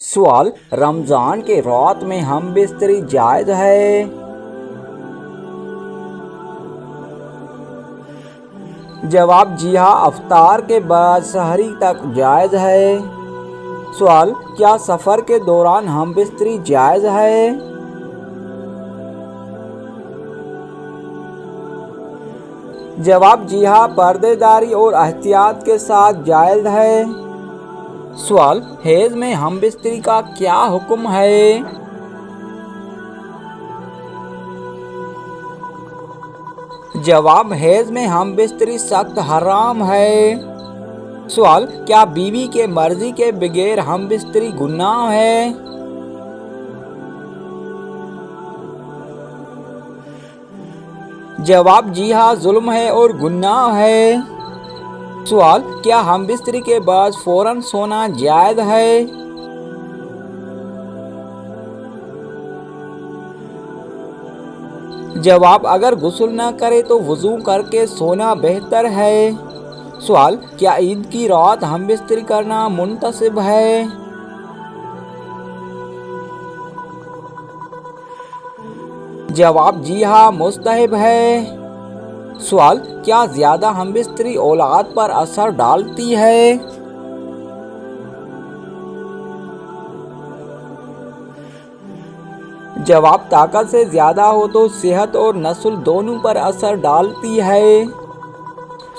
سوال: رمضان کے رات میں ہم بستری جائز ہے؟ جواب: جی ہاں، افطار کے بعد سحری تک جائز ہے۔ سوال: کیا سفر کے دوران ہم بستری جائز ہے؟ جواب: جی ہاں، پردے داری اور احتیاط کے ساتھ جائز ہے۔ سوال: حیض میں ہم بستری کا کیا حکم ہے؟ جواب: حیض میں ہم بستری سخت حرام ہے۔ سوال: کیا بیوی کے مرضی کے بغیر ہم بستری گناہ ہے؟ جواب: جی ہاں، ظلم ہے اور گناہ ہے۔ سوال: کیا ہم بستری کے بعد فوراً سونا جائز ہے؟ جواب: اگر غسل نہ کرے تو وضو کر کے سونا بہتر ہے۔ سوال: کیا عید کی رات ہم بستری کرنا مناسب ہے؟ جواب: جی ہاں، مستحب ہے۔ سوال: کیا زیادہ ہم بستری اولاد پر اثر ڈالتی ہے؟ جواب: طاقت سے زیادہ ہو تو صحت اور نسل دونوں پر اثر ڈالتی ہے۔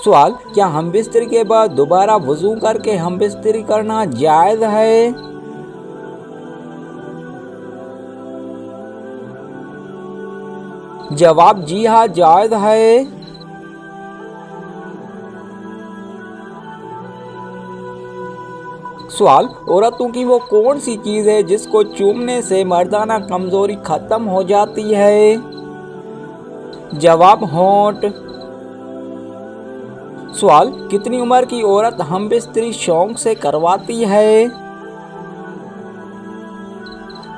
سوال: کیا ہم بستری کے بعد دوبارہ وضو کر کے ہم بستری کرنا جائز ہے؟ جواب: جی ہاں، جائز ہے۔ سوال: عورتوں کی وہ کون سی چیز ہے جس کو چومنے سے مردانہ کمزوری ختم ہو جاتی ہے؟ جواب: ہونٹ۔ سوال: کتنی عمر کی عورت ہم بستری شوق سے کرواتی ہے؟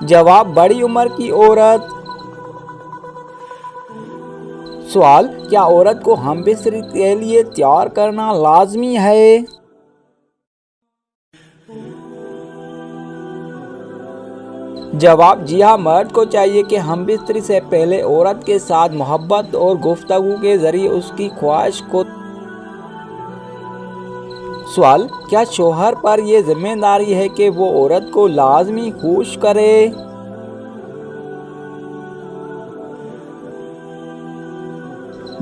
جواب: بڑی عمر کی عورت۔ سوال: کیا عورت کو ہم بستری کے لیے تیار کرنا لازمی ہے؟ جواب: جی ہاں، مرد کو چاہیے کہ ہم بستری سے پہلے عورت کے ساتھ محبت اور گفتگو کے ذریعے اس کی خواہش کو۔ سوال: کیا شوہر پر یہ ذمہ داری ہے کہ وہ عورت کو لازمی خوش کرے؟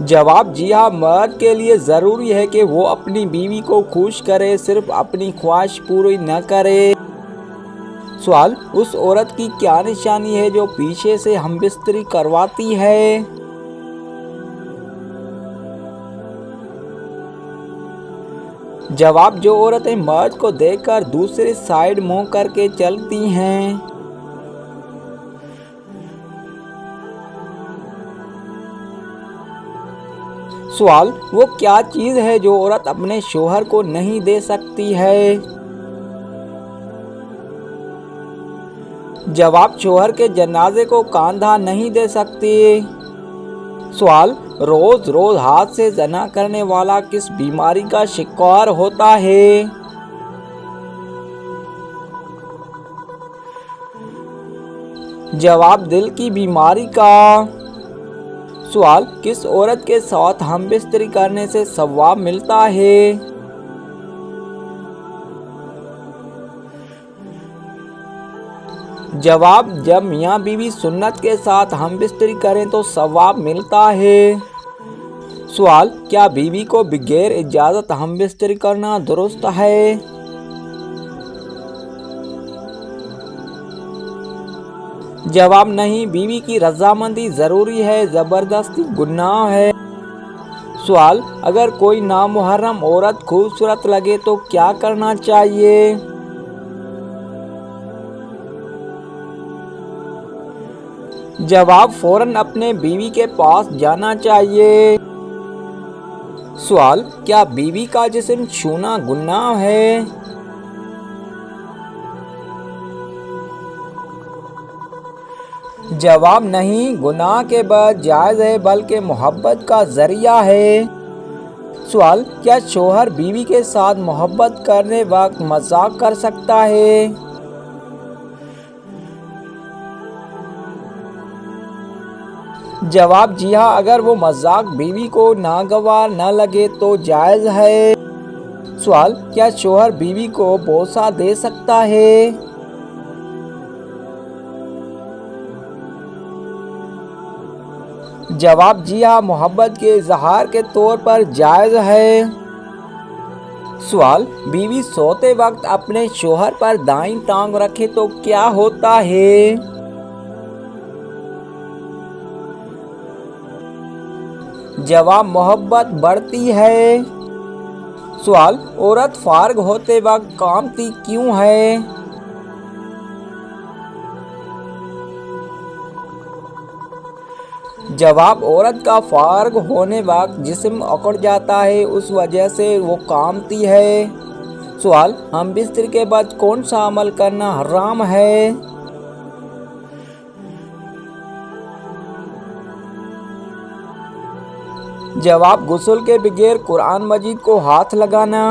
جواب: جی ہاں، مرد کے لیے ضروری ہے کہ وہ اپنی بیوی کو خوش کرے، صرف اپنی خواہش پوری نہ کرے۔ سوال: اس عورت کی کیا نشانی ہے جو پیچھے سے ہم بستری کرواتی ہے؟ جواب: جو عورتیں مرد کو دیکھ کر دوسری سائیڈ منہ کر کے چلتی ہیں۔ سوال: وہ کیا چیز ہے جو عورت اپنے شوہر کو نہیں دے سکتی ہے؟ جواب: شوہر کے جنازے کو کاندھا نہیں دے سکتی۔ سوال: روز روز ہاتھ سے زنا کرنے والا کس بیماری کا شکار ہوتا ہے؟ جواب: دل کی بیماری کا۔ سوال: کس عورت کے ساتھ ہم بستری کرنے سے ثواب ملتا ہے؟ جواب: جب میاں بیوی سنت کے ساتھ ہم بستری کریں تو ثواب ملتا ہے۔ سوال: کیا بیوی کو بغیر اجازت ہم بستری کرنا درست ہے؟ جواب: نہیں، بیوی کی رضامندی ضروری ہے، زبردستی گناہ ہے۔ سوال: اگر کوئی نامحرم عورت خوبصورت لگے تو کیا کرنا چاہیے؟ جواب: فوراً اپنے بیوی کے پاس جانا چاہیے۔ سوال: کیا بیوی کا جسم چھونا گناہ ہے؟ جواب: نہیں، گناہ کے بعد جائز ہے، بلکہ محبت کا ذریعہ ہے۔ سوال: کیا شوہر بیوی کے ساتھ محبت کرنے وقت مذاق کر سکتا ہے؟ جواب: جی ہاں، اگر وہ مذاق بیوی کو ناگوار نہ لگے تو جائز ہے۔ سوال: کیا شوہر بیوی کو بوسہ دے سکتا ہے؟ جواب: جی ہاں، محبت کے اظہار کے طور پر جائز ہے۔ سوال: بیوی سوتے وقت اپنے شوہر پر دائیں ٹانگ رکھے تو کیا ہوتا ہے؟ جواب: محبت بڑھتی ہے۔ سوال: عورت فارغ ہوتے وقت کانپتی کیوں ہے؟ جواب: عورت کا فارغ ہونے وقت جسم اکڑ جاتا ہے، اس وجہ سے وہ کانپتی ہے۔ سوال: ہم بستر کے بعد کون سا عمل کرنا حرام ہے؟ جواب: غسل کے بغیر قرآن مجید کو ہاتھ لگانا۔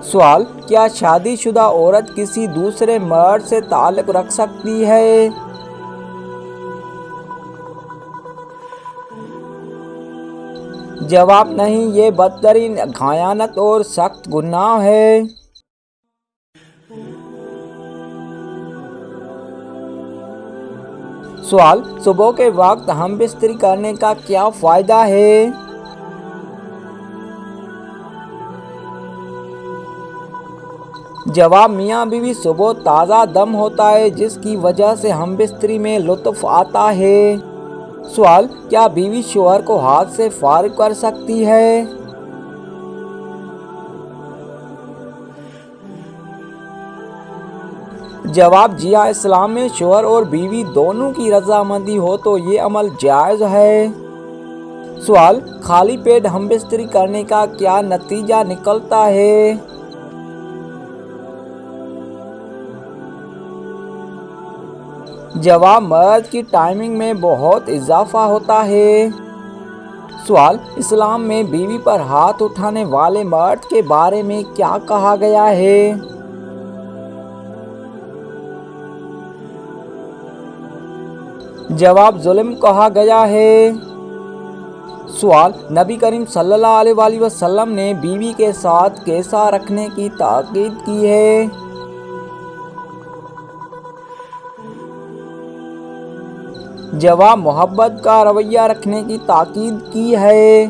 سوال: کیا شادی شدہ عورت کسی دوسرے مرد سے تعلق رکھ سکتی ہے؟ جواب: نہیں، یہ بدترین خیانت اور سخت گناہ ہے۔ سوال: صبح کے وقت ہم بستری کرنے کا کیا فائدہ ہے؟ جواب: میاں بیوی صبح تازہ دم ہوتا ہے، جس کی وجہ سے ہم بستری میں لطف آتا ہے۔ سوال: کیا بیوی شوہر کو ہاتھ سے فارغ کر سکتی ہے؟ جواب: جی ہاں، اسلام میں شوہر اور بیوی دونوں کی رضامندی ہو تو یہ عمل جائز ہے۔ سوال: خالی پیٹ ہم بستری کرنے کا کیا نتیجہ نکلتا ہے؟ جواب: مرد کی ٹائمنگ میں بہت اضافہ ہوتا ہے۔ سوال: اسلام میں بیوی پر ہاتھ اٹھانے والے مرد کے بارے میں کیا کہا گیا ہے؟ جواب: ظلم کہا گیا ہے۔ سوال: نبی کریم صلی اللہ علیہ وآلہ وسلم نے بیوی کے ساتھ کیسا رکھنے کی تاکید کی ہے؟ جواب: محبت کا رویہ رکھنے کی تاکید کی ہے۔